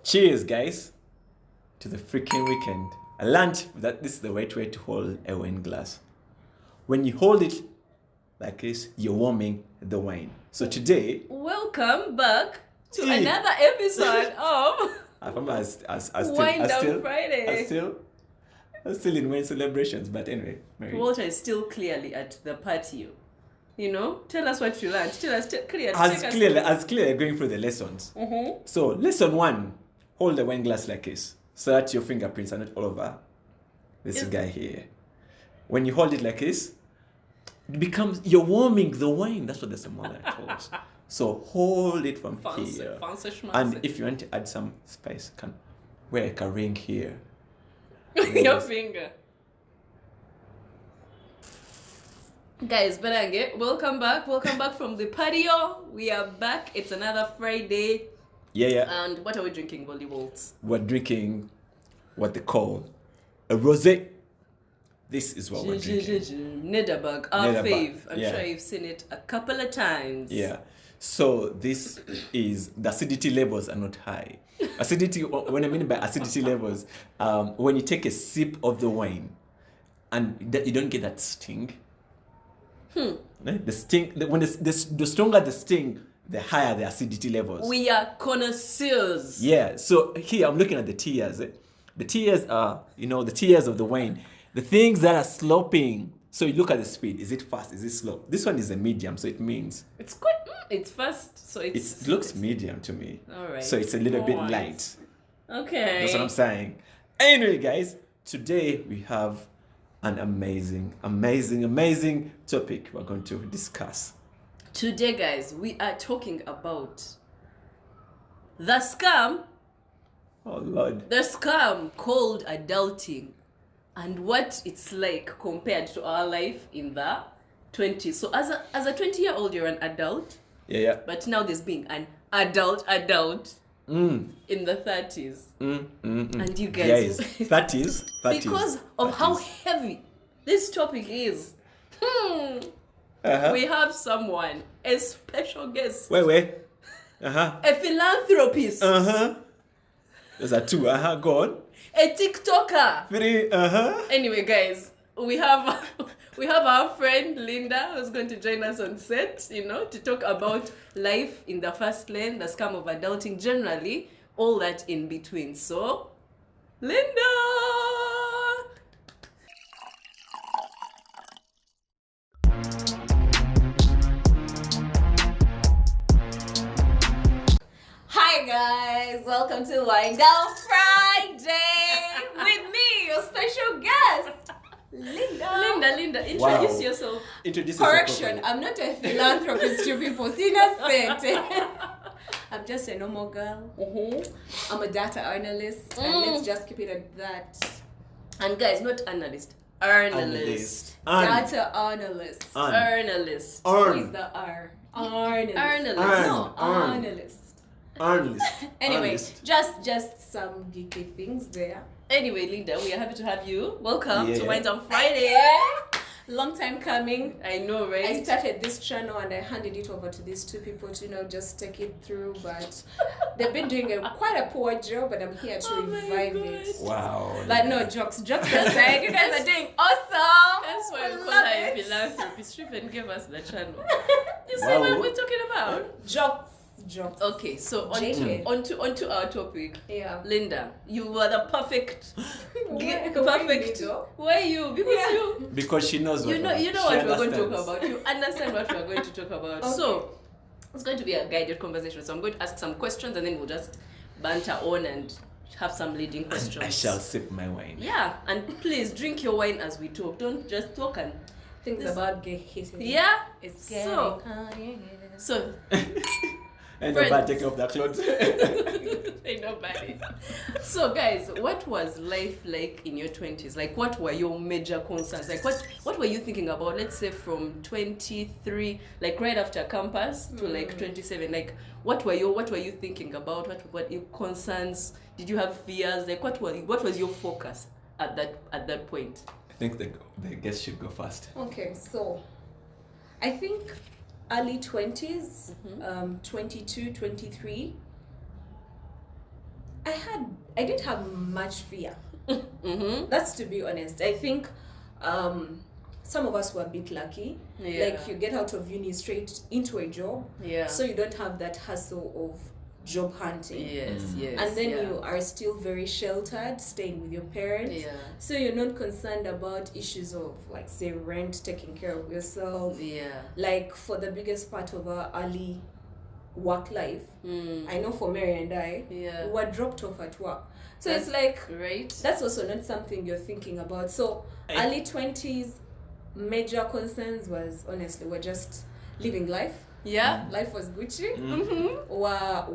Cheers, guys, to the freaking weekend. I learned that this is the right way to hold a wine glass. When you hold it like this, you're warming the wine. So today, welcome back to another episode of Wine Down Friday. I'm still in wine celebrations, but anyway. Mary. Walter is still clearly at the patio. You know, tell us what you learned. Tell us clearly. As clearly going through the lessons. Mm-hmm. So lesson 1, hold the wine glass like this, so that your fingerprints are not all over this guy here. When you hold it like this, it becomes, you're warming the wine. That's what the Somali told us. So hold it from here. And if you want to add some spice, can wear a ring here. Your finger. Guys, Benange, welcome back. Welcome back from the patio. We are back. It's another Friday. Yeah. And what are we drinking, Bolly Waltz? We're drinking what they call a rosé. This is what we're drinking. Nederberg, our fave. I'm sure you've seen it a couple of times. Yeah. So this is, the acidity levels are not high. Acidity, when I mean by acidity levels, when you take a sip of the wine and you don't get that sting. The sting, when the stronger the sting, the higher the acidity levels. We are connoisseurs. Yeah. So here I'm looking at the tears. The tears are, the tears of the wine. The things that are sloping. So you look at the speed. Is it fast? Is it slow? This one is a medium, so it means it's quite. It's fast, so it looks medium to me. All right. So it's a little bit light. Okay. That's what I'm saying. Anyway, guys, today we have an amazing topic we're going to discuss. Today, guys, we are talking about the scam. Oh Lord. The scam called adulting, and what it's like compared to our life in the 20s. So as a 20-year-old, you're an adult. Yeah. But now there's being an adult in the 30s. And you guys, 30s. Because of how heavy this topic is, we have someone, a special guest. Wait. A philanthropist. There's a 2. Go on. A TikToker. 3. Anyway, guys, we have our friend Linda who's going to join us on set, to talk about life in the first lane, the scam of adulting generally, all that in between. So, Linda! Hi guys, welcome to Wine Down Friday with me, your special guest, Linda, introduce yourself. Correction, I'm not a philanthropist, you people. I'm just a normal girl. I'm a data analyst, and let's just keep it at that. And guys, not analyst, analyst. Data analyst. Analyst. Who is the R? Analyst. Anyway, just some geeky things there. Anyway, Linda, we are happy to have you. Welcome to Wine Down Friday. Long time coming. I know, right? I started this channel and I handed it over to these 2 people to just take it through, but they've been doing quite a poor job, but I'm here to revive it. Wow. But no, jokes aside, you guys are doing awesome. That's why we call her a philanthropist. She even gave us the channel. You see what we're talking about? Jokes. Okay, so onto our topic. Yeah. Linda, you were the perfect. Why you? Because she knows what you know what we're going to talk about. You understand what we're going to talk about. Okay. So it's going to be a guided conversation. So I'm going to ask some questions and then we'll just banter on and have some leading questions. I shall sip my wine. Yeah, and please drink your wine as we talk. Don't just talk and things about gay hitting. Yeah. It's gay. So Ain't nobody taking off their clothes. Ain't nobody. So guys, what was life like in your 20s? Like, what were your major concerns? Like, what were you thinking about? Let's say from 23, like right after campus to like 27. Like, what were you thinking about? What your concerns? Did you have fears? Like, what was your focus at that point? I think the guest should go first. Okay, so I think early 20s, 22, 23, I didn't have much fear. Mm-hmm. That's to be honest. I think some of us were a bit lucky. Yeah. Like you get out of uni straight into a job, Yeah. so you don't have that hassle of job hunting. Yes, yes. And then yeah. you are still very sheltered, staying with your parents. Yeah. So you're not concerned about issues of like say rent, taking care of yourself. Yeah. Like for the biggest part of our early work life, I know for Mary and I, Yeah. we were dropped off at work. So That's it's like Right. that's also not something you're thinking about. So early 20s, major concerns was honestly we're just living life. Yeah. Life was Gucci. Mm-hmm.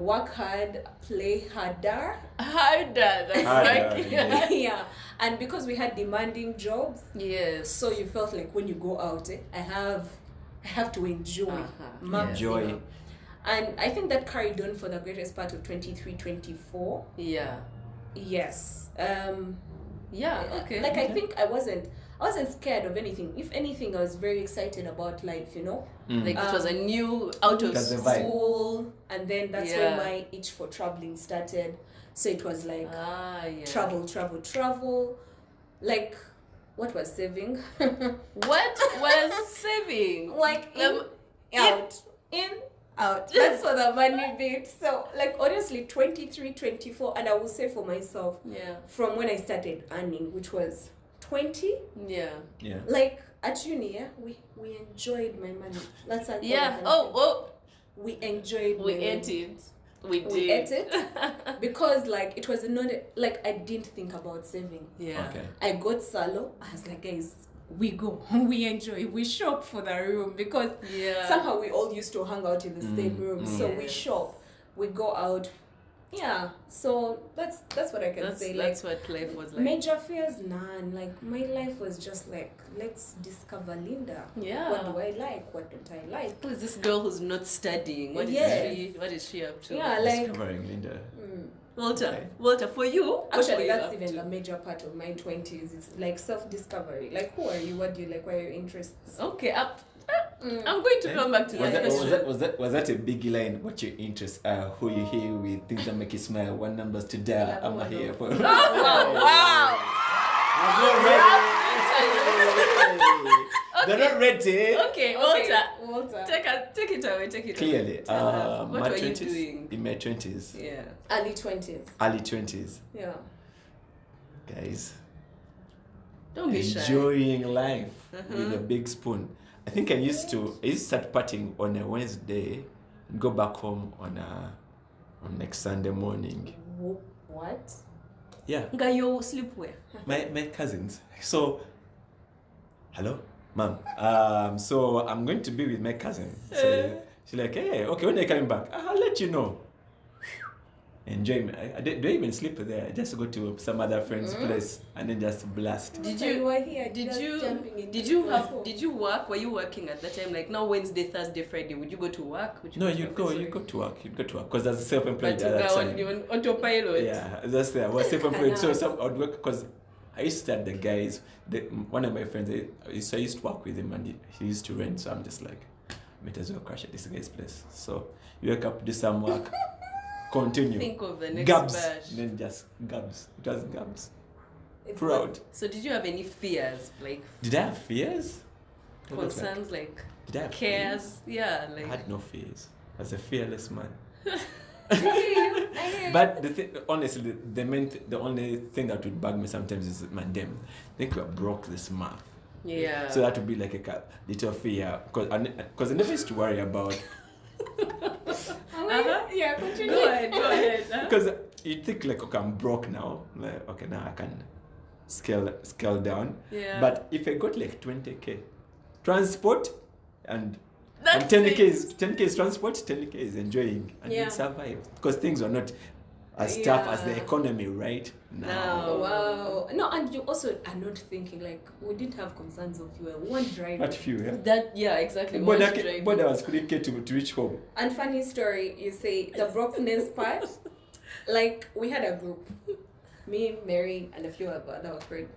Work hard, play harder. Harder. That's Harder, right. yeah. Yeah. And because we had demanding jobs, Yes. so you felt like when you go out, I have to enjoy. Maximum. Enjoy. And I think that carried on for the greatest part of 23, 24. Yeah. Yes. Yeah. Okay. Like I think I wasn't scared of anything. If anything, I was very excited about life, you know. Like it was a new out of That's the vibe. school, and then that's Yeah. when my itch for traveling started. So it was like yeah. travel. Like, what was saving? What was saving? Like Lem- in, out. That's for the money bit. So like honestly, 23, 24, and I will say for myself, Yeah. from when I started earning, which was 20, Yeah. Yeah. like at uni, yeah, we enjoyed my money. That's all I Yeah. can Oh. say. We enjoyed. We my ate money. it. We did. We ate it because like it was not like I didn't think about saving. Yeah. Okay. I got salo. I was like, guys, we go, we enjoy, we shop for the room because Yeah. somehow we all used to hang out in the same room. So we Yes. shop, we go out. Yeah. So that's what I can say. That's Like what life was like. major fears, none. Like my life was just like, let's discover Linda. Yeah. What do I like? What don't I like? Who is this girl who's not studying? What is Yes. she? What is she up to? Yeah, like Discovering Linda. Walter. Okay. Walter, for you, what were actually you that's up even to? the major part of my 20s. It's like self-discovery. Like who are you? What do you like? What are your interests? Okay, I'm going to come back to Was that that, question. was that a big line? What your interests are? Who you here with? Things that make you smile. One numbers to dial. I'm here for. Wow. They're not ready. Okay, Walter. Walter. Take it away. Take it Clearly, away. Tell us, what my were you 20s, doing? in my 20s, Yeah. Early 20s. early 20s, Yeah. guys, Don't be shy. enjoying life with a big spoon. I think I used to start partying on a Wednesday and go back home on next Sunday morning. What? Yeah, Nga you sleepwear. my cousins. So, hello, mom. So I'm going to be with my cousin. So she's like, hey, okay, when are you coming back? I'll let you know. Enjoy. I don't even sleep there. I just go to some other friend's place and then just blast. Did So you- were here Did just you jumping into did you work? Were you working at that time? Like now Wednesday, Thursday, Friday, would you go to work? Would No, go you to go office? to work. You go to work because as a self-employed But you at that go time. on autopilot. Yeah, that's there. I was self-employed, so Enough. some I'd work because I used to have the guys. One of my friends, I used to work with him, and he used to rent. So I'm just like, might as well crash at this guy's place. So you wake up, do some work, continue. Think of the next Gabs, bash. then just gabs. It was gabs. It Proud. So did you have any fears, like Did I have fears? What looked like? concerns, like Did I have cares? Yeah, fears? I like had no fears. I was a fearless man. I hear you. But honestly, the only thing that would bug me sometimes is, man, damn, I think we're broke this month. yeah. So that would be like a little fear, because I never used to worry about, Yeah, continue. Go ahead. because you think like, okay, I'm broke now, like, okay, now I can scale down. Yeah. But if I got like 20k transport and That's 10k it. is 10k is transport, 10k is enjoying and Yeah. you survive, because things were not as tough as the Yeah. economy right now. No. Wow. No, and you also are not thinking like we didn't have concerns of fuel. We weren't driving. What few, yeah? That exactly. But Watch I driving. was 3k to reach home. And funny story, you say the brokenness part. Like we had a group, me, Mary, and a few other friends.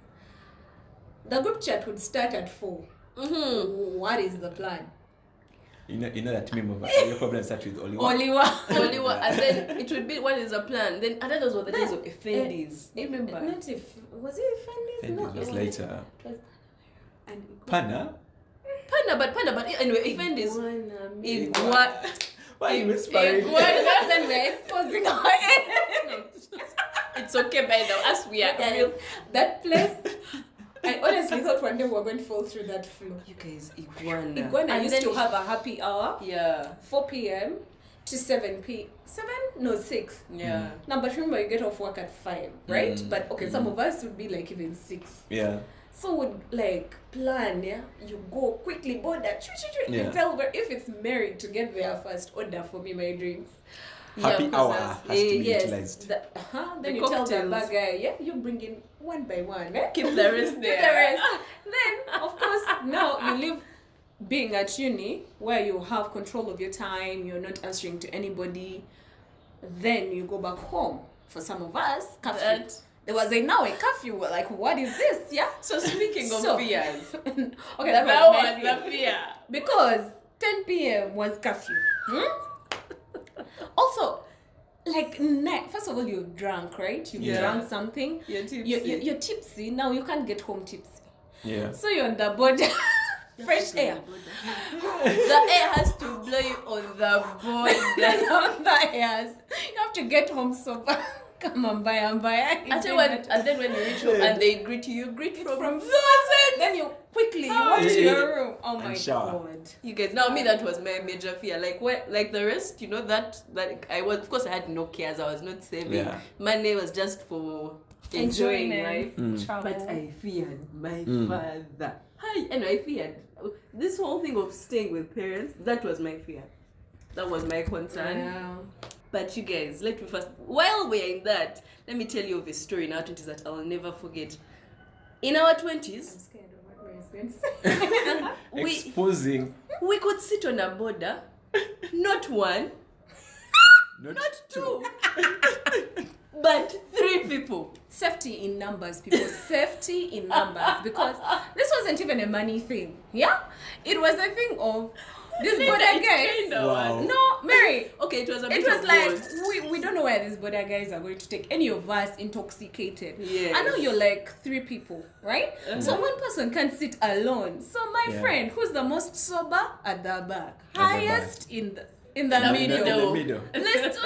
The group chat would start at 4. Mm-hmm. What is the plan? You know that meme of your problem starts with Oliwa. Oliwa, and then it would be what is a plan. Then and those were the days of Effendis. Remember? Not if was it Effendis? And No, it was it later. was and Pana? But anyway, Effendis. Iguana. Why are you whispering? Then we're exposing our It's okay by now. As we are real. that place. I honestly thought one day we were going to fall through that floor. You guys, Iguana. Iguana And used then to have a happy hour, Yeah. 4 p.m. to 7 p. 7? No, 6. Yeah. No, but remember you get off work at 5, right? Mm. But okay, some of us would be like even 6. Yeah. So would like plan, yeah? You go quickly, board that. Yeah. You tell her if it's married to get there first, order for me my drinks. Happy because hour has to be Yes. utilized. Then The you tell the cocktails. bad guy, yeah, you bring in one by one, eh? Keep the rest Keep there. the rest. Then, of course, now you live being at uni where you have control of your time, you're not answering to anybody. Then you go back home. For some of us, curfew. There was a curfew. We're like, what is this? Yeah. So speaking of So- fears, Okay, that that was my was fear. the fear. Because 10 p.m. was curfew. Also, like, first of all, you're drunk, right? You Yeah. drank something. You're tipsy. You're tipsy. Now you can't get home tipsy. Yeah. So you're on the border. Fresh air. The air has to blow you on the border. On the airs. You have to get home sober. Come on, buy. And then when you reach home and they greet you, greet from Then you quickly you walk to your room. Oh my shower. god. You guys, now me, that was my major fear. Like where, like the rest, you know, that I was, of course I had no cares. I was not saving. Yeah. Money was just for enjoying Enjoyment. life. Travel. But I feared my father. And I feared this whole thing of staying with parents. That was my fear. That was my concern. Yeah. But you guys, let me first, while we're in that, let me tell you of a story in our 20s that I'll never forget. In our 20s, I'm scared of what Mary's going to say. Exposing. we could sit on a border, not one, not two, but 3 people. Safety in numbers, people. Safety in numbers. Because this wasn't even a money thing. Yeah? It was a thing of this border guys. Wow. No, Mary. Okay, it was a bit It was of like both. we don't know where these border guys are going to take any of us intoxicated. Yes. I know you're like 3 people, right? So one person can't sit alone. So my Yeah. friend, who's the most sober at the back, the highest in the In the middle. middle. Let's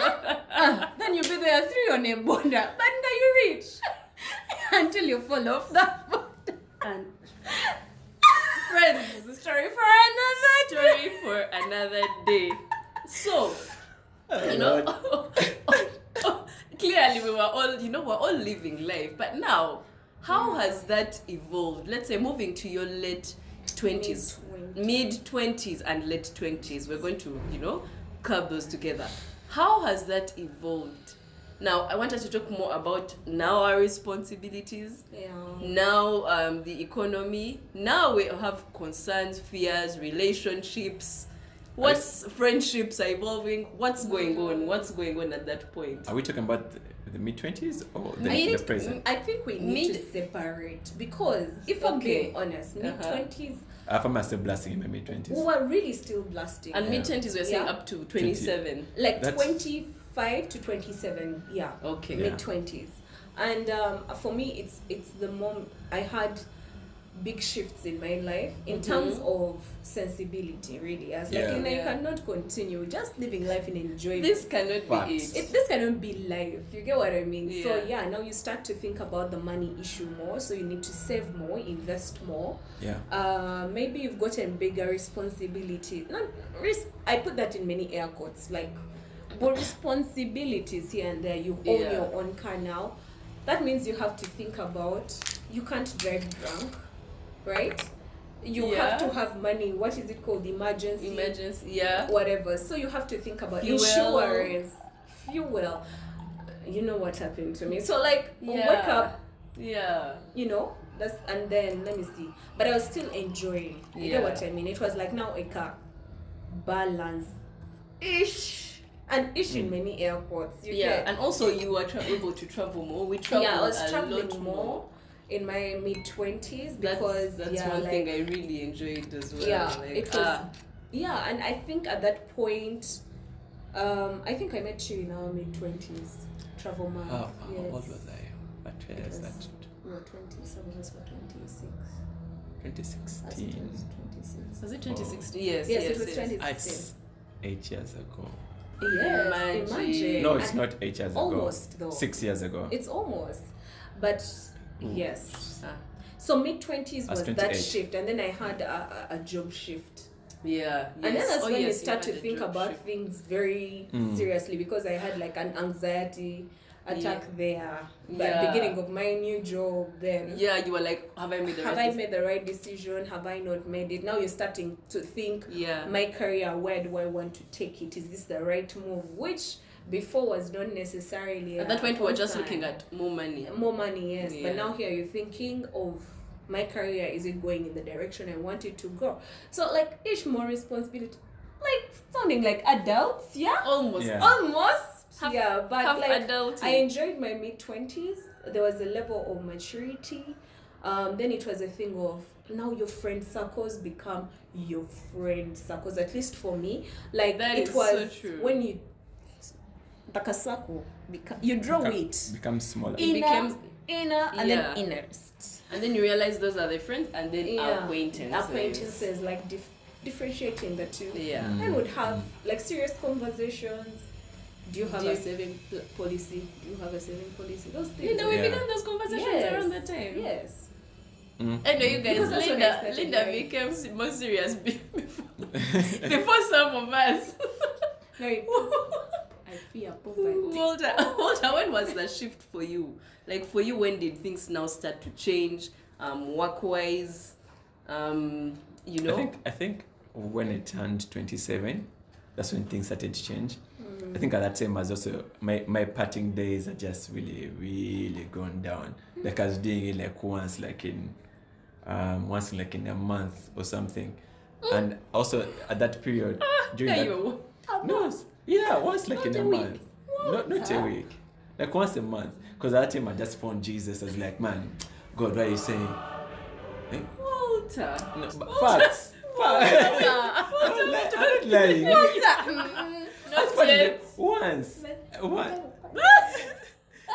then you be there 3 on a border, but now you reach until you fall off that border. And friends, Story for another day. story for another day. So, you know, clearly we were all, you know, we're all living life. But now, how has that evolved? Let's say moving to your late 20s, mid 20s and late 20s. We're going to, you know, curb those together. How has that evolved? Now, I want us to talk more about now our responsibilities. Yeah. Now the economy. Now we have concerns, fears, relationships. What's friendships are evolving? What's going on? What's going on at that point? Are we talking about the mid-20s or the I present? I think we need to separate because if I'm being honest, mid-20s, I found myself blasting in my mid-20s. we were really still blasting. And mid-20s we're saying Yeah. up to 27. Like That's- 25 to 27, yeah. Okay. Yeah. Mid-20s. And for me, it's the moment I had big shifts in my life in terms of sensibility, really. As like, Yeah. you know, you Yeah. cannot continue just living life in enjoyment. This cannot Facts. be it. This cannot be life. You get what I mean? So Yeah. now you start to think about the money issue more. So you need to save more, invest more. Yeah. Maybe you've gotten bigger responsibility. I put that in many air quotes, like, but responsibilities here and there. You own Yeah. your own car now. That means you have to think about, you can't drive drunk, right? You have to have money. What is it called? Emergency, yeah. whatever. So you have to think about Fuel. insurance, fuel. You know what happened to me. So like, Yeah. wake up, Yeah. you know, and then let me see. But I was still enjoying. You get what I mean? It was like now a car balance ish. And ish in many airports. You Yeah. get. And also you were able to travel more. We travel Yeah, I was a traveling lot more in my mid-20s That's because one like, thing I really enjoyed as well. yeah, Like, it was Yeah, and I think at that point, I think I met you in our mid-20s. Travel month. How Yes. old was I? What year is that? We were 20, some of us were 26. I think 2016. it was 26. Was it 2016? Yes, Yes, yes, it was yes. 2016. It's 8 years ago. Yes, imagine. No, it's And not 8 years ago. almost, though. 6 years ago. It's almost. But yes. Ah, So mid-20s I was was that 28. shift, and then I had a job shift. yeah. And then yes. that's Oh, when you yes, start to had a think job about shift. things very seriously, because I had like an anxiety attack there. But Yeah. beginning of my new job, then Yeah, you were like, have I made the have right I made the right decision? Have I not made it? Now you're starting to think, Yeah. my career, where do I want to take it? Is this the right move? Which before was not necessarily At that point, we were just concern. looking at more money. More money, yes. Yeah. But now here you're thinking of my career, is it going in the direction I want it to go? So like each more responsibility, like sounding like adults, yeah? Almost. Yeah. Almost. Half- Yeah, but half like adulting. I enjoyed my mid-20s. There was a level of maturity. Then it was a thing of now your friend circles become your friend circles, at least for me. Like That it is was so true. when you like a circle, you draw it. Becomes smaller. It became- Inner and Yeah. then innerst. And then you realize those are the friends and then Yeah. acquaintances. Acquaintances, like differentiating the two. Yeah. And would have like serious conversations. Do you have Do a you- saving policy? Do you have a saving policy? Those things. Linda, we Yeah. began those conversations Yes. around that time. Yes. I know you guys. Because that's when I started, Linda like- became more serious before some of us. Very. I fear poverty. Walter, when was the shift for you? Like for you, when did things now start to change, work-wise? You know. I think when I turned 27, that's when things started to change. I think at that time was also my partying days are just really gone down. Like I was doing it like once in a month or something. And also at that period during Yeah, that, you once like Not in a a week. month. Not a week. Like once a month. Because at that time I just found Jesus. I was like, man, God, what are you saying? Eh? Walter. No, but facts. I'm not lying. Not yet. Once.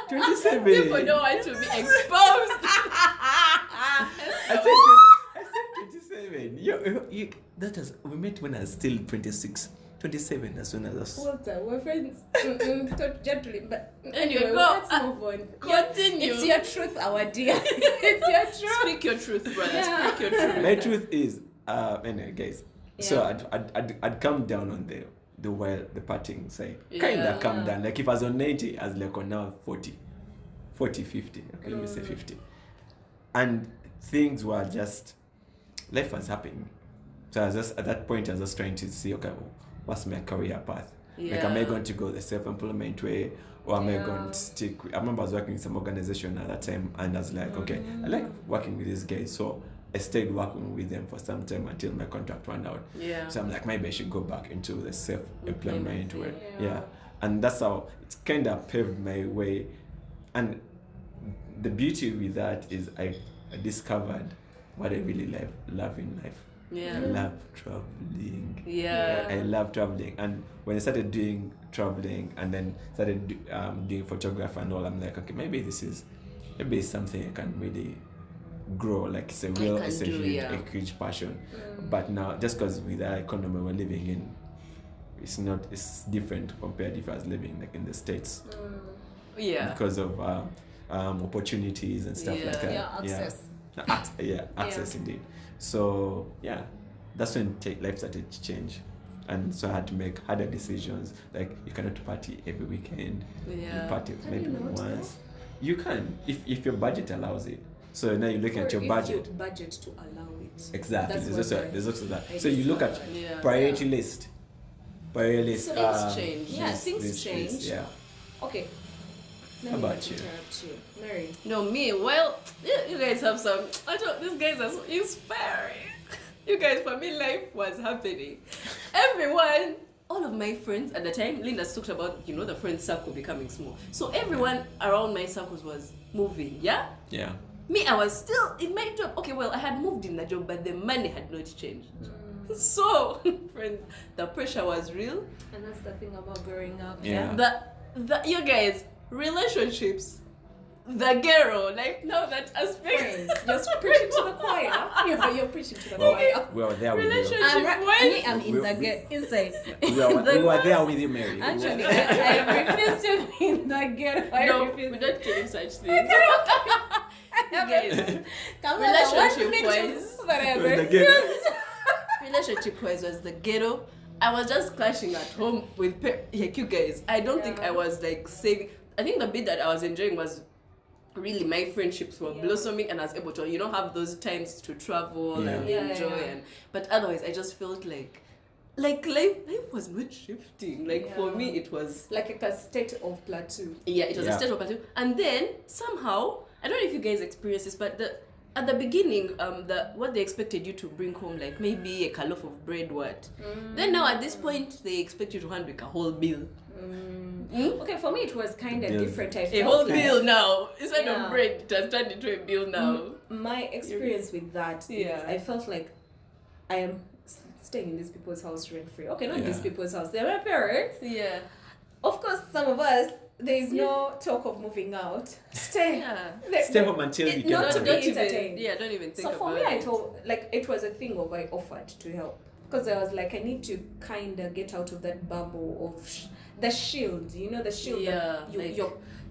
27. People don't want to be exposed. I said 27. You, that was, we met when I was still 26. 27 as soon as I was. Walter, we're friends. Gently, but Anyway, go. let's move on. Continue. It's your truth, our dear. It's your truth. Speak your truth, brother. Yeah. Speak your truth. My truth is, anyway, guys. So Yeah. I'd come down on the while the partying side. Yeah. Kinda come down. Like if I was on 90, I was like on now 40, 50. Okay, let me say 50. And things were just, life was happening. So I was just, at that point, I was just trying to see, okay, what's my career path? Like, am I Yeah. going to go the self-employment way, or am I Yeah. going to stick with, I remember I was working in some organization at that time, and I was like, okay, I like working with these guys, so I stayed working with them for some time until my contract ran out. Yeah. So I'm like, maybe I should go back into the self-employment way. Yeah. Yeah. And that's how it's kind of paved my way. And the beauty with that is I discovered what I really love in life. Yeah. I love traveling. Yeah. I love traveling. And when I started doing traveling and then started doing photography and all, I'm like, okay, maybe it's something I can really grow. Like it's a huge passion. But now, just because with the economy we're living in, it's different compared if I was living like in the States. Yeah. Because of opportunities and stuff like that. Yeah, access. Access indeed. So that's when life started to change, and so I had to make harder decisions. Like you cannot party every weekend. Yeah. You party Can maybe you not, once. You can if your budget allows it. So now you're looking Or at your if budget. you budget to allow it. Exactly. That's There's what also that. I So you look at discovered. Yeah. priority list. Priority list. So things change. Yeah, things this, change. yeah. Okay. Let How me about not you? interrupt you. Mary. No, me. Well, you guys have some. I thought these guys are so inspiring. You guys, for me, life was happening. Everyone, all of my friends at the time, Linda talked about, the friend circle becoming small. So everyone around my circles was moving, yeah? Yeah. Me, I was still in my job. Okay, well, I had moved in the job, but the money had not changed. So, friends, the pressure was real. And that's the thing about growing up. Yeah. You guys, relationships, the ghetto, like now that aspect. Friends, just preaching to the choir. You're preaching to the choir. We were there with you. Relationship I'm in the ghetto inside. We were there with you, Mary. Actually, I refuse to be in the ghetto. No, we don't claim such things. Guys, relationship-wise, relationship-wise was the ghetto. I was just clashing at home with like you guys. I don't think I was like saving. I think the bit that I was enjoying was really my friendships were blossoming, and I was able to have those times to travel and enjoy. But otherwise, I just felt like life was not shifting. For me, it was like a state of plateau. Yeah, it was a state of plateau. And then somehow, I don't know if you guys experienced this, but at the beginning, what they expected you to bring home, like maybe a loaf of bread, then now at this point they expect you to hand like a whole bill. Okay, for me it was kind of different. A whole bill now instead of bread, it has turned into a bill now. My experience with that is I felt like I am staying in these people's house rent free. Okay, not these people's house, they're my parents. Yeah. Of course, some of us, there is no talk of moving out. Stay. Stay home until you not get to be married. entertained. Don't even think So for about me, it. I told, like, it was a thing of I offered to help. Because I was like, I need to kind of get out of that bubble of the shield. You know, the shield that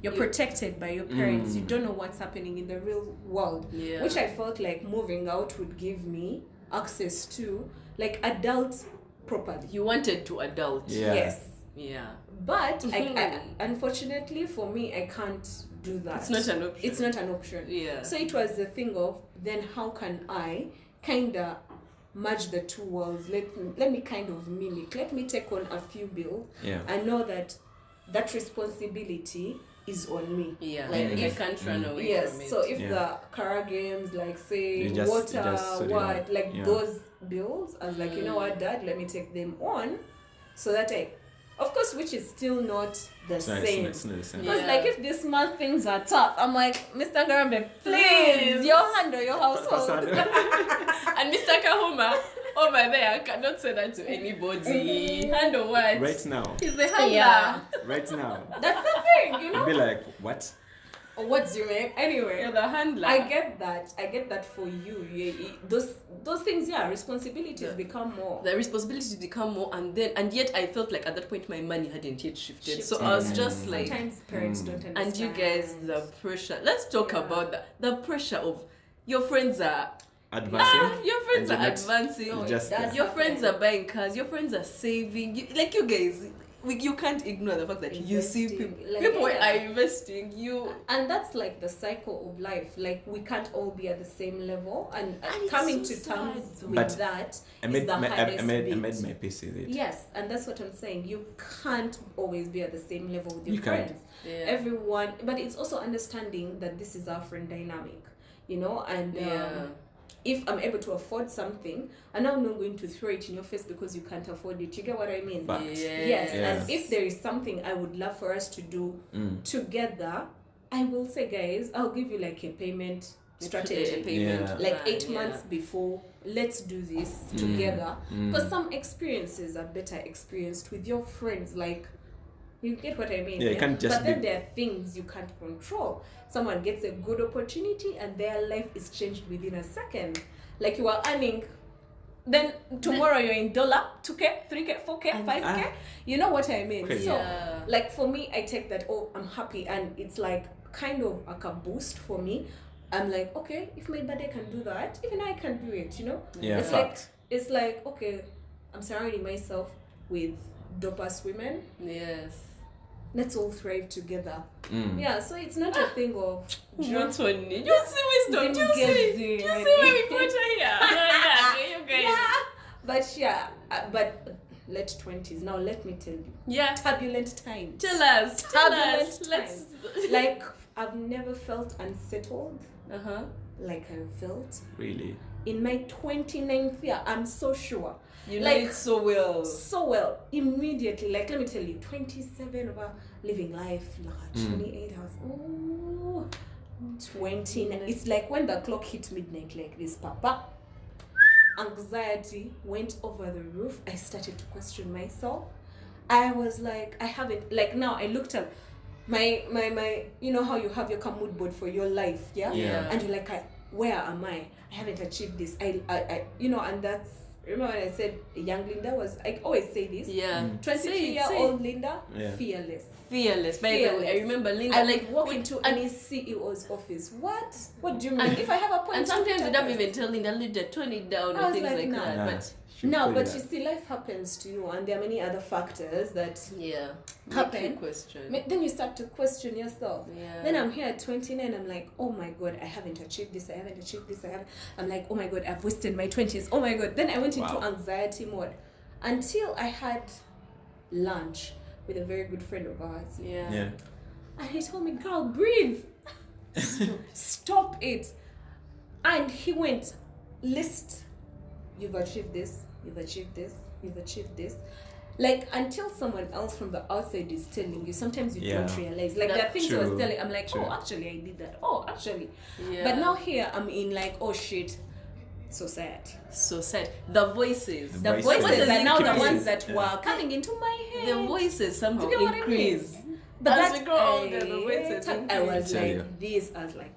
you're protected by your parents. You don't know what's happening in the real world. Yeah. Which I felt like moving out would give me access to, like, adult properly. You wanted to adult. Yeah. Yes. Yeah. But I unfortunately for me, I can't do that. It's not an option. It's not an option. Yeah. So it was the thing of, then how can I kind of merge the two worlds? Let me kind of mimic. Let me take on a few bills. Yeah. I know that responsibility is on me. Yeah. Like I can't run away from it. So if the car games, like say You just water, sort it out. those bills, I was like, you know what, Dad, let me take them on, so that of course, which is still not the same. It's not the same. Because like if this month things are tough, I'm like, Mr. Ngarambe, please, you handle your household. And Mr. Kahuma over there cannot say that to anybody. Handle what? Right now. He's the handler. Yeah. Right now. That's the thing, you You'd know. be like, what? What's your name? Anyway, You're the handler. I get that for you. Those things, responsibilities become more. The responsibilities become more, and yet I felt like at that point my money hadn't yet shifted. So I was just like, sometimes parents don't understand. and you guys, the pressure. Let's talk about that. The pressure of your friends are Advancing. your friends And are you're not- advancing. you just- That's Your the friends thing. are buying cars. Your friends are saving. You guys, you can't ignore the fact that you see Investing. people. Like, People yeah. are investing. And that's like the cycle of life. Like we can't all be at the same level, and it's coming so to terms sad. with But that I is made the my, hardest I made bit. my peace with it. Yes, and that's what I'm saying. You can't always be at the same level with your You can't. friends. Yeah. Everyone, but it's also understanding that this is our friend dynamic, you know, and if I'm able to afford something, I'm now not going to throw it in your face because you can't afford it. You get what I mean? Fact. Yes, Yeah. and if there is something I would love for us to do together, I will say, guys, I'll give you like a payment strategy. Yeah. Like 8 months before, let's do this together. Because some experiences are better experienced with your friends. Like, you get what I mean? Yeah, you can't just but then be- there are things you can't control. Someone gets a good opportunity and their life is changed within a second. Like you are earning, then tomorrow you're in dollar, 2K, 3K, 4K, 5K. You know what I mean? Crazy. So, Yeah. like for me, I take that, I'm happy, and it's like kind of like a boost for me. I'm like, okay, if my body can do that, even I can do it, you know? Yeah, It's like, okay, I'm surrounding myself with dope-ass women. Yes. Let's all thrive together. Yeah, so it's not a thing of You see wisdom. You see where we put her here. You guys. But late 20s. Now let me tell you, Yeah. turbulent times. Tell us. Turbulent Let's. Like I've never felt unsettled Uh-huh. like I felt Really. in my 29th year. I'm so sure. You know Like, it so well. So well, immediately, like let me tell you, 27 over living life, 28 hours. Oh, 29. It's like when the clock hit midnight, like this, Papa. anxiety went over the roof. I started to question myself. I was like, I haven't, like now I looked up my you know how you have your mood board for your life, yeah? Yeah. And you're like, where am I haven't achieved this. I you know, and that's, remember when I said young Linda was, I always say this. Yeah. 23-year-old Linda, Yeah. fearless. Fearless. By the way, I remember Linda I like like walk into any CEO's office. What do you mean? If I have a point, and sometimes we don't even tell Linda, Linda, tone it down I or was things like, like nah. that. Nah. But No, but you see, life happens to you, and there are many other factors that yeah, happen. make you question. Then you start to question yourself. Yeah. Then I'm here at 29, I'm like, oh my god, I haven't achieved this, I'm like, oh my god, I've wasted my 20s, oh my god. Then I went into anxiety mode until I had lunch with a very good friend of ours. Yeah. And he told me, girl, breathe. Stop it. And he went, list, you've achieved this, you've achieved this, you've achieved this. Like, until someone else from the outside is telling you, sometimes you don't realize. Like, there are things I was telling, I'm like, oh, actually, I did that. Oh, actually. Yeah. But now here, I'm in like, oh, shit, society. So sad. The voices. The voices are now the increase. ones that were coming into my head. The voices somehow You know what I mean? increase. But As that, we grow older, the voices I was Tell like, you. this, I was like,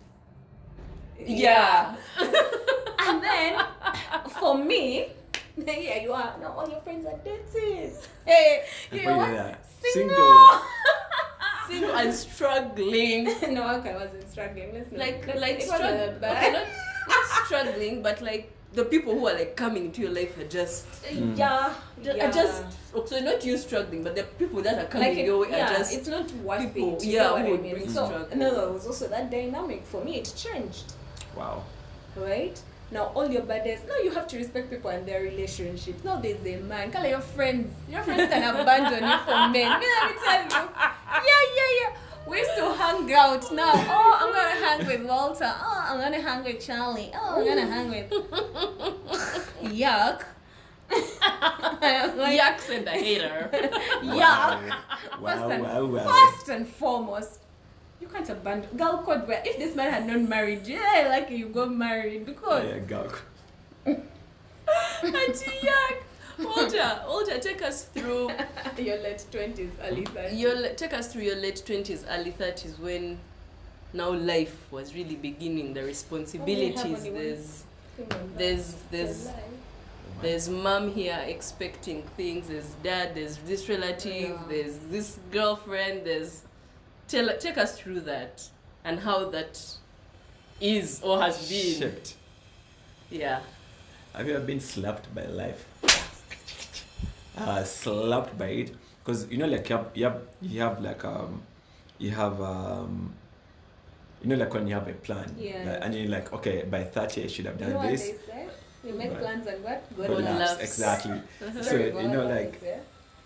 Yeah. And then, for me, yeah, you are. Now all your friends are dating. Hey, you know what? Single. Single and struggling. No, okay, I wasn't struggling. Let's not. Like it wasn't struggling. that Okay, bad. not struggling, but like the people who are like coming into your life are just Yeah. are just so not you struggling, but the people that are coming like your way yeah, are just it's not worth people, it. You yeah, know what who I would mean? bring So struggle. no, there was also that dynamic for me. It changed, Wow. right? Now all your baddest. Now you have to respect people and their relationships. Now there's a man. Call your friends. Your friends can abandon you for men. Let me tell you. Yeah. We used to hang out. Now, oh, I'm gonna hang with Walter. Oh, I'm gonna hang with Charlie. Oh, I'm gonna hang with Yuck. Like, yucks and the hater. Yuck. Wow. First and foremost, you can't abandon girl code where if this man had not married you, yeah, like you got married because Yeah, gawk. Auntie Yuck. Older, take us through your late 20s, early 30s. take us through your late 20s, early 30s when now life was really beginning, the responsibilities, there's mom here expecting things, there's dad, there's this relative, there's this girlfriend, take us through that and how that is or has been. Shit. Yeah. Have you ever been slapped by life? Slapped by it, because you know, like you have like you know, like when you have a plan, Yeah. and you're like, okay, by 30 I should have You done know what this. they say? You make Right. plans and what? God God laughs. laughs. Exactly. So Very you know, God like laughs, yeah?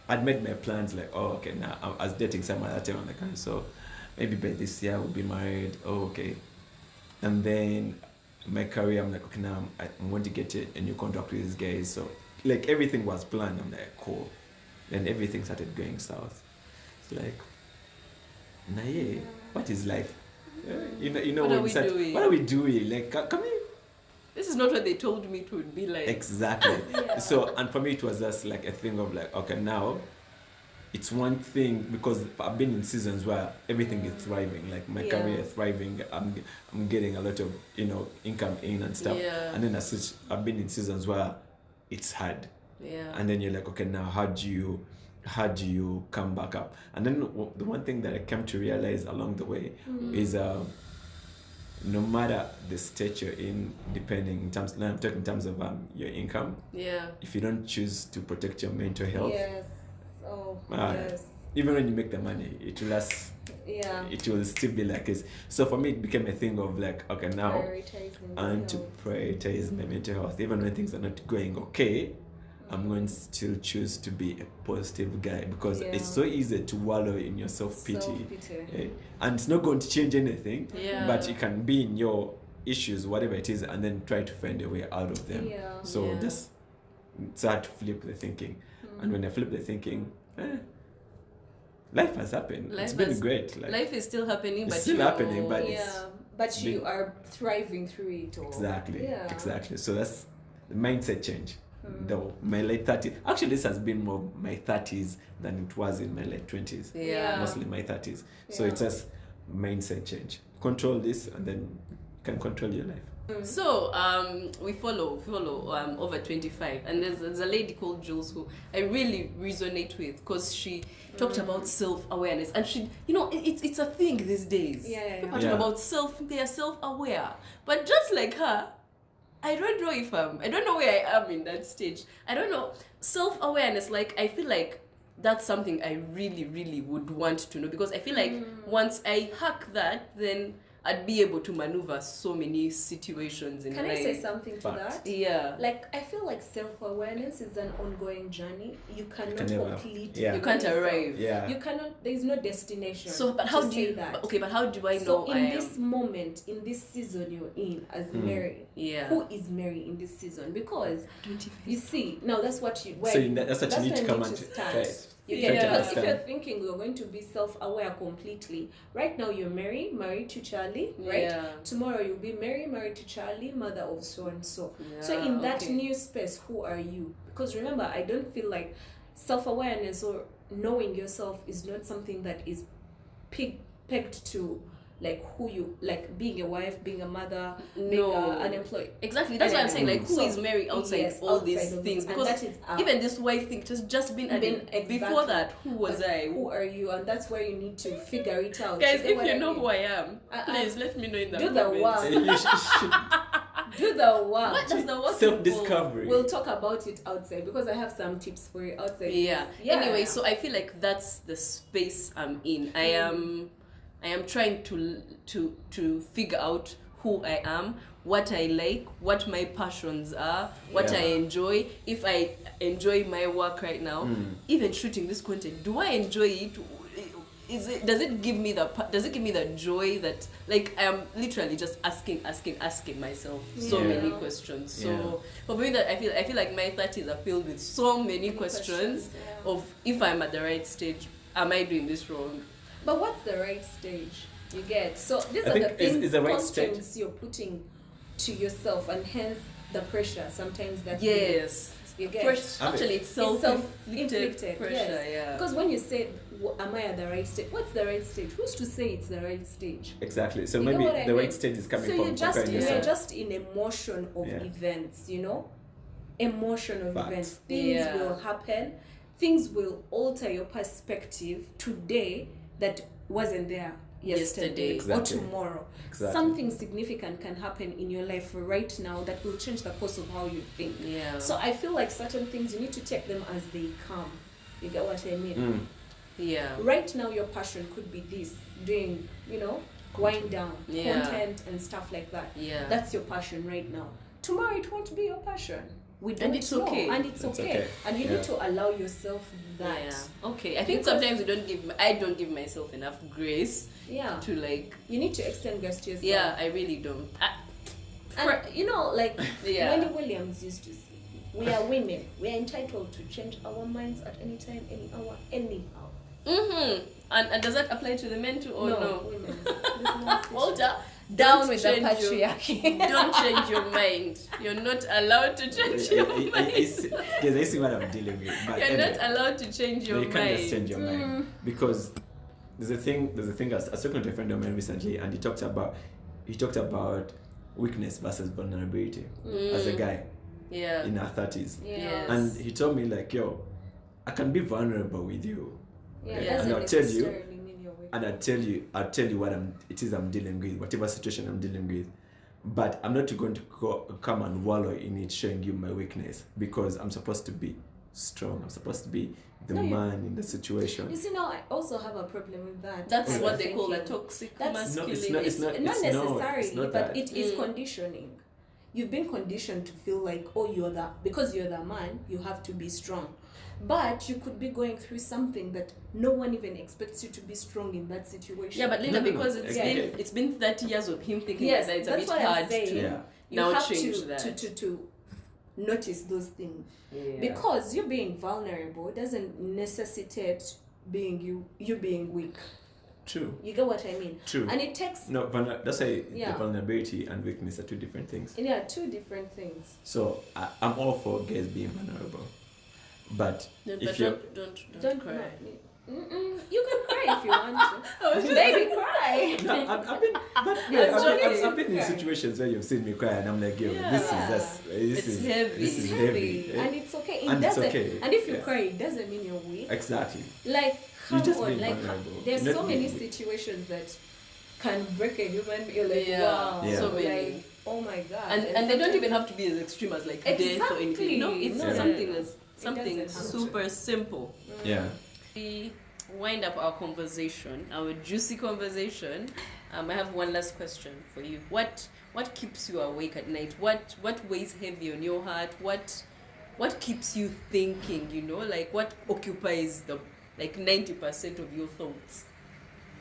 I'd made my plans like, oh, okay, now I was dating someone at that time, like, so maybe by this year we'll be married. Oh, okay. And then my career, I'm like, okay, now I'm going to get a new contract with these guys. So like everything was planned. I'm like, cool. Then everything started going south. It's like, nah, yeah, what is life? You know What when are we doing? What are we doing? Like, come here. This is not what they told me it would be like. Exactly. Yeah. So, and for me, it was just like a thing of like, okay, now it's one thing because I've been in seasons where everything is thriving. Like my career is thriving. I'm getting a lot of income in and stuff. Yeah. And then as such, I've been in seasons where it's hard. Yeah. And then you're like, okay, now how do you come back up? And then the one thing that I came to realize along the way is no matter the state you're in, depending in terms, now I'm talking in terms of your income, Yeah. if you don't choose to protect your mental health, Yes. Oh, Ah. yes. even when you make the money, it will Yeah. it will still be like this. So for me, it became a thing of like, okay, now Prioritizing I want to yourself. prioritize my mental health, even when things are not going okay. I'm going to still choose to be a positive guy because it's so easy to wallow in your self-pity. Self-pity. And it's not going to change anything, Yeah. but you can be in your issues, whatever it is, and then try to find a way out of them. Yeah. So Yeah. just start to flip the thinking. And when I flip the thinking, life has happened. It's been great. Like, Life is still happening, it's but still happening, but Yeah. But you are thriving through it all. exactly. Yeah. Exactly. So that's the mindset change. My late 30s. Actually, this has been more my 30s than it was in my late 20s. Yeah. Mostly my 30s. So Yeah. it's just mindset change. Control this, and then you can control your life. So we follow over 25, and there's a lady called Jules who I really resonate with, because she talked about self-awareness, and she, it's a thing these days. Yeah. People Yeah. talk about they are self-aware, but just like her, I don't know where I am in that stage. I don't know. Self-awareness, like, I feel like that's something I really, really would want to know, because I feel like once I hack that, then I'd be able to maneuver so many situations in Can life. I say something to Fact. that? Yeah. Like, I feel like self-awareness is an ongoing journey. You cannot can never- complete yeah. it You can't yourself. arrive. Yeah. You cannot, there is no destination. So, but to how do say you? that. But how do I know So I in am? this moment, in this season you're in as Mary, Yeah. who is Mary in this season? Because Don't you you see, now that's what you. So that's what you need to where come you and start. try it. You Yeah. get, Try to because if you're understand. thinking you're going to be self-aware completely, right now you're married to Charlie, right? Yeah. Tomorrow you'll be married to Charlie, mother of so and so. So Yeah, in that okay. new space, who are you? Because remember, I don't feel like self-awareness or knowing yourself is not something that is pegged to like who you, like being a wife, being a mother, being No. an employee. Exactly. That's why I'm saying, like, who So, is Mary outside yes, all outside these of things? it. And Because that is even this wife thing has just been added. Exactly. Before that, who was But I? Who are you? And that's where you need to figure it out. Guys, You get if what you I know mean? who I am, Uh-uh. please let me know in the Do the comments. work. You should Do the work. What does the work self-discovery. We'll talk about it outside because I have some tips for you outside. Yeah. Yeah. Anyway, so I feel like that's the space I'm in. I am trying to figure out who I am, what I like, what my passions are, what Yeah. I enjoy. If I enjoy my work right now, even shooting this content, do I enjoy it? Does it give me the joy that, like, I'm literally just asking myself so Yeah. many questions. So Yeah. for me, that I feel like my 30s are filled with so many questions yeah. of if I'm at the right stage, am I doing this wrong? But what's the right stage? You get, so these I are the think is things, the right stage. constraints you're putting to yourself, and hence the pressure sometimes that Yes. you get. Actually, it's self-inflicted self-inflicted, pressure. yes. Yeah. Because when you say, am I at the right stage? What's the right stage? Who's to say it's the right stage? Exactly. So You know maybe what I the mean? right stage is coming So from you're just comparing you're yourself. just in a motion of Yeah. events, emotion of Facts. events. Things Yeah. will happen. Things will alter your perspective today that wasn't there yesterday Exactly. or tomorrow. Exactly. Something significant can happen in your life right now that will change the course of how you think. Yeah. So I feel like certain things you need to take them as they come. You get what I mean? Yeah. Right now your passion could be this, doing, wind down, Yeah. content and stuff like that. Yeah. That's your passion right now. Tomorrow it won't be your passion. We don't it's know. okay. And it's It's okay. okay. And you Yeah. need to allow yourself that. Yeah. Okay. I think Because- sometimes I don't give myself enough grace Yeah. to, like. You need to extend grace to yourself. Yeah, I really don't. And like Yeah. Wendy Williams used to say, we are women. We are entitled to change our minds at any time, any hour, anyhow. And does that apply to the men too, or no? Women. There's no Walter, down don't with the change your- patriarchy. Don't change your mind. You're not allowed to change your mind. Yes, I see what I'm dealing with. But You're anyway, not allowed to change your you can't just mind. change your mind because there's a thing. I was talking to a friend of mine recently, and he talked about weakness versus vulnerability as a guy Yeah. in our 30s, Yes. and he told me like, yo, I can be vulnerable with you, Yeah, Yeah. doesn't And I'll tell you- necessarily mean you're weak. and I'll tell you what it is I'm dealing with, whatever situation I'm dealing with. But I'm not going to come and wallow in it, showing you my weakness, because I'm supposed to be strong. I'm supposed to be the No, you- man in the situation. You see, now I also have a problem with that. That's Yeah. what they call a Thinking. toxic That's- No, masculinity. it's not. It's not. Not It's necessarily, not but that. it is conditioning. You've been conditioned to feel like, because you're the man, you have to be strong. But you could be going through something that no one even expects you to be strong in that situation. Yeah, but Linda, No, no, no. because Okay. it's been 30 years of him thinking Yes, that it's a that's bit what I'm hard saying. to Yeah. you now have change to, that. to notice those things. Yeah. Because you being vulnerable doesn't necessitate being you being weak. True. You get what I mean? True. And it takes No, that's why Yeah. the vulnerability and weakness are two different things. two different things. So I'm all for guys being vulnerable, but But if you're don't cry. You can cry if you want to. Baby, cry. no, I've been, but I've been in situations where you've seen me cry, and I'm like, yo, Yeah. this It's is heavy. This is It's heavy. and it's okay. It And it's doesn't. okay. And if you Yeah. cry, it doesn't mean you're weak. Exactly. Like, come just on, being like vulnerable. there's Not so many being weak. situations that can break a human. You're like, Yeah. wow, Yeah. So many. like, oh my god. And they don't sometimes- even have to be as extreme as like death or anything. No, it's Yeah. something doesn't have to. super simple. Yeah. We wind up our conversation, our juicy conversation. I have one last question for you. What keeps you awake at night? What weighs heavy on your heart? What keeps you thinking? You know, like what occupies the 90% of your thoughts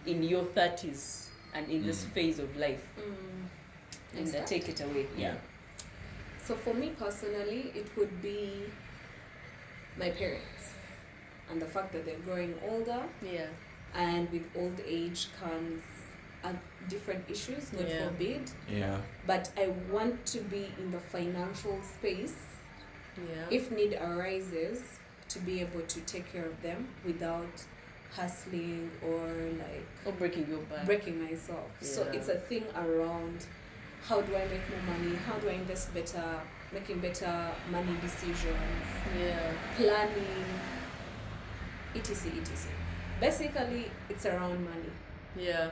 in your 30s and in this phase of life? And Start? take it away. Yeah. So for me personally, it would be my parents and the fact that they're growing older, Yeah. and with old age comes different issues, God Yeah. forbid. Yeah. But I want to be in the financial space, Yeah. if need arises, to be able to take care of them without hustling or like Or breaking your back. breaking myself. So Yeah. it's a thing around how do I make more money, how do I invest better, making better money decisions, Yeah. planning, etc. Basically, it's around money. Yeah.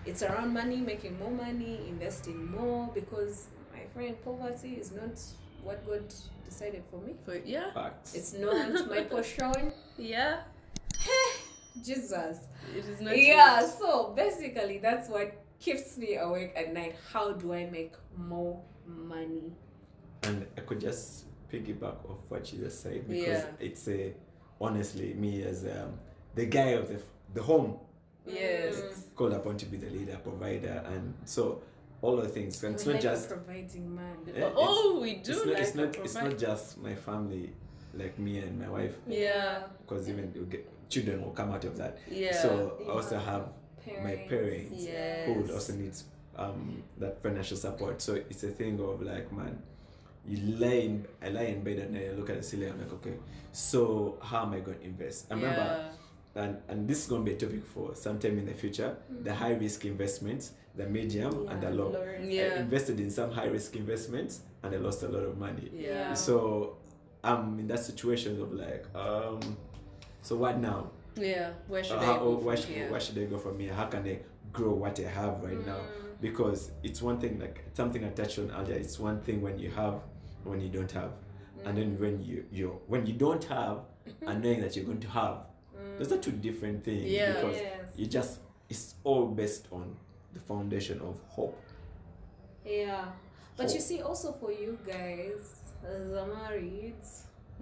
It's around money, making more money, investing more, because my friend, poverty is not what God decided for me. But yeah. Facts. It's not my portion. Yeah. Jesus. It is not. Yeah, yours. so basically that's what keeps me awake at night. How do I make more money? And I could just piggyback off what you just said, because Yeah. it's honestly me as the guy of the home, Yes. called upon to be the leader, provider, and so all the things. And it's not Like just a providing man. Oh, we do it's like not provide. just my family, like me and my wife, Yeah. because even children will come out of that. Yeah. So I also Yeah. have my parents Yes. who would also need that financial support. So it's a thing of like, man, I lie in bed and I look at the ceiling. I'm like, okay, so how am I going to invest? I remember, and this is going to be a topic for sometime in the future. The high risk investments, the medium, and the low. Yeah. I invested in some high risk investments and I lost a lot of money. Yeah. So I'm in that situation of like, so what now? Yeah. Where should I go? Where from here? should I go from here? How can I grow what I have right now? Because it's one thing, like something I touched on earlier. It's one thing when you have, when you don't have, and then when when you don't have, and knowing that you're going to have, those are two different things. Yeah. Because Yes. it's all based on the foundation of hope. Yeah. But you Hope. see, also for you guys, as a married,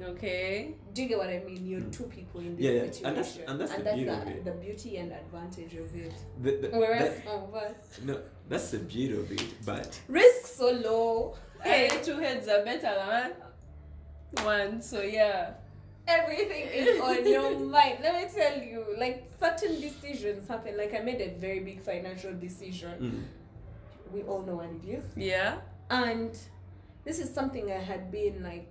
Okay. do you get what I mean? You're two people in this Yeah, yeah. situation. And that's the beauty of it. the beauty and advantage of it. that- Whereas some of us, no, that's the beauty of it. But risk so low. Hey, two heads are better than one. So yeah. Everything is on your mind. Let me tell you, like certain decisions happen. Like I made a very big financial decision. We all know what it is. Yeah. And this is something I had been like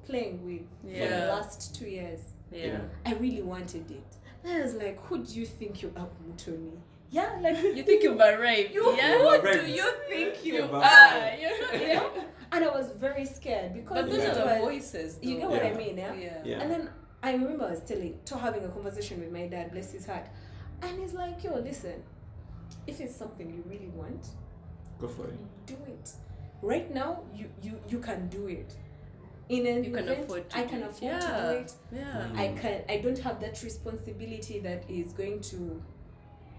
playing with for Yeah. the last 2 years. Yeah. I really wanted it. And I was like, who do you think you are, Mutoni? Yeah, like You think you've arrived? you, Yeah. who Arrived. do you think you You've are? arrived. You know? And I was very scared because But those it are the was- voices. You though. get what I Yeah. mean, yeah? yeah, And then I remember I was having a conversation with my dad, bless his heart. And he's like, yo, listen, if it's something you really want, go for it. do it. Right now, you can do it. In an You can event, afford to I do can it. afford to Yeah. do it. Yeah. I don't have that responsibility that is going to,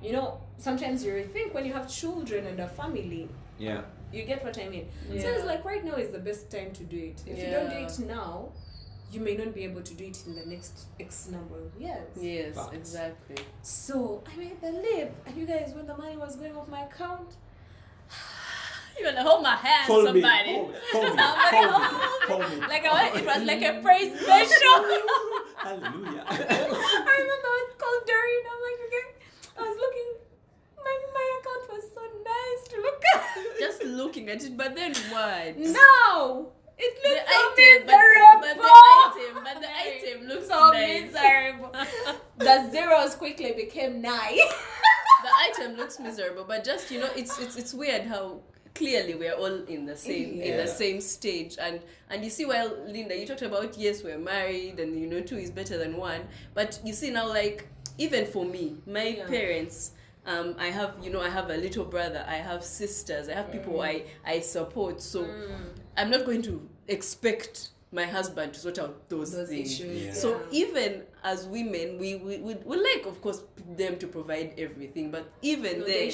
you know, sometimes you think when you have children and a family, Yeah. you get what I mean. So Yeah. it's like right now is the best time to do it. If you don't do Yeah. it now, you may not be able to do it in the next X number of years. Yes, Facts. exactly. So I made the leap, and you guys, when the money was going off my account, You're gonna hold my hand, Hold me. somebody. Hold me. Hold me. like it was like a praise special. Hallelujah. I remember I was called Doreen. I'm like, okay. I was looking looking at it, but then what? No! It looks so miserable! But the item looks so nice. miserable. The zeros quickly became 9. The item looks miserable, but just, you know, it's weird how clearly we're all in the same stage, and you see, well, Linda, you talked about, yes, we're married, and you know 2 is better than 1, but you see now, like, even for me, my parents, I have a little brother, I have sisters, I have people I support, so I'm not going to expect my husband to sort out those things. Issues. So even as women, we like, of course, them to provide everything, but even then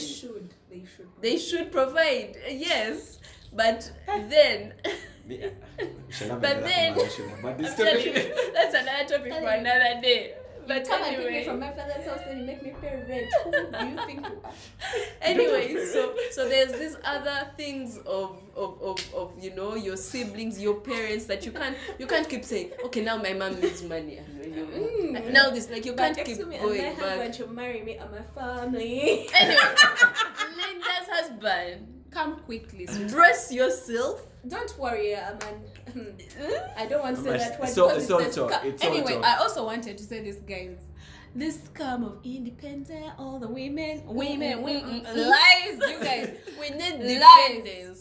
they should provide, yes, but then but then that's another topic for another day. But Come anyway, and pick me from my father's house, then you make me pay rent. Who do you think you are? Anyway, so there's these other things of you know, your siblings, your parents, that you can't keep saying, okay, now my mom needs money, and now this, like, you can't keep going my back. husband should marry me and my family. Anyway, Linda's husband, Come quickly. brace yourself. Don't worry, I don't want to say that word It's because all talk. anyway, I also wanted to say this, guys. This scum of independent, all the women, lies, you guys. We need Lies. dependence.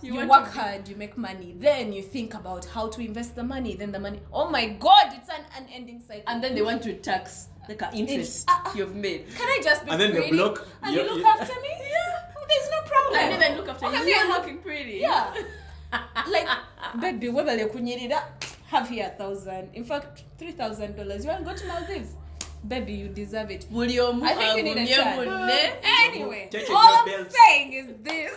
You want work to be- hard, you make money, then you think about how to invest the money, then the money. Oh my God, it's an unending cycle. And then they want to tax like an interest you've made. Can I just be And then they pretty? block And you- you look you- after me? Yeah. There's no problem. I didn't even look after Okay, you. we You're are looking pretty. Yeah. Like, baby, whether you kunyirida, have here 1,000. In fact, $3,000. You want to go to Maldives? Baby, you deserve it. I think you need a child. Anyway, Check all your I'm belts. saying is this.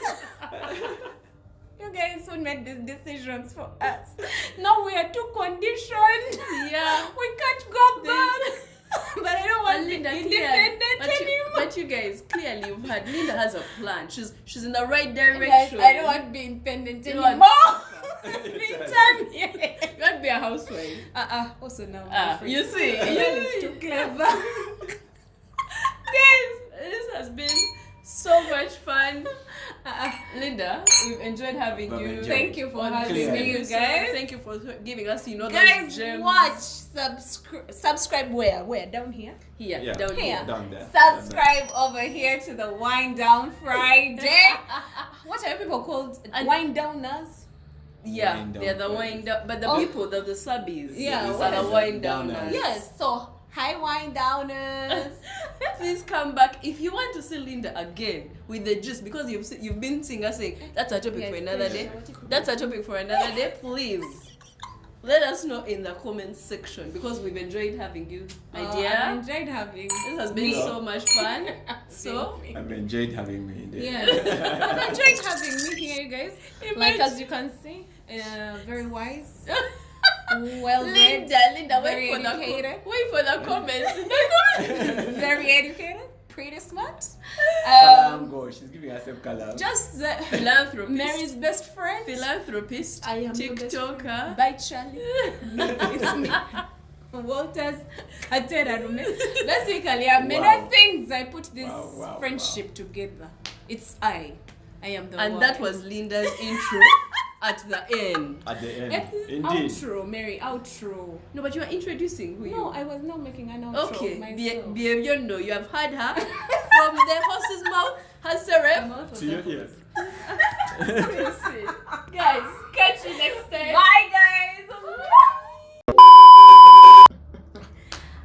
You guys who made these decisions for us. Now we are too conditioned. Yeah. We can't go back. But I don't want to be Linda, independent anymore. but you guys, clearly you've had, Linda has a plan. She's in the right Guys, direction. I don't want to be independent You want anymore. to Return here. You want to be a housewife. Also now. You see. It's too clever. Guys, this has been so much fun. Linda, we've enjoyed having But you. enjoy. Thank you for on having this me, you episode. guys. Thank you for giving us, you know, Guys, those gems. watch, subscribe where? Down here? Here, Yeah. down Here. here. Down there. Subscribe over here to the Wind Down Friday. What are people called? And- Wind Downers? Yeah, Wind down they're the Fridays. wind up, but the Oh. people, the subbies, Yeah, are what the is wind downers? downers. Yes, so hi Wind Downers. Please come back if you want to see Linda again with the gist, because you've been seeing us saying that's a topic Yes, for another please. day. That's a topic for another day. Please let us know in the comments section, because we've enjoyed having you, my I dear. enjoyed having. This has been Me. so much fun. So I've enjoyed having me there. Yeah, I've enjoyed having me here, you guys. Like, as you can see, very wise, well read, Linda, very educated. wait for the comments. very educated, pretty smart. Kalam, go. She's giving herself kalam. Just Philanthropist. Mary's best friend. Philanthropist. I am the best TikToker. Bye, Charlie. It's me. Walters Katerarume. Basically, many Wow. things. I put this Wow, friendship together. It's I am the one. And that was Linda's intro at the end. At the end. Eh, Indeed. Outro, Mary, outro. No, but you are introducing who you No, are. I was not making an outro Okay, myself. Biondo, you have heard her from the horse's mouth, Hasseref. I'm out of To your the- ears. Guys, catch you next time. Bye, guys.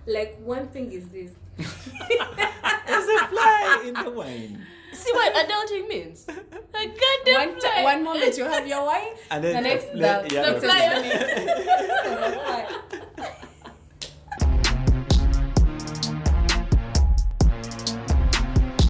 Like, one thing is this. There's a fly in the wine. See what adulting means? A goddamn fly. One moment you have your wine, And then the next the the fly on it.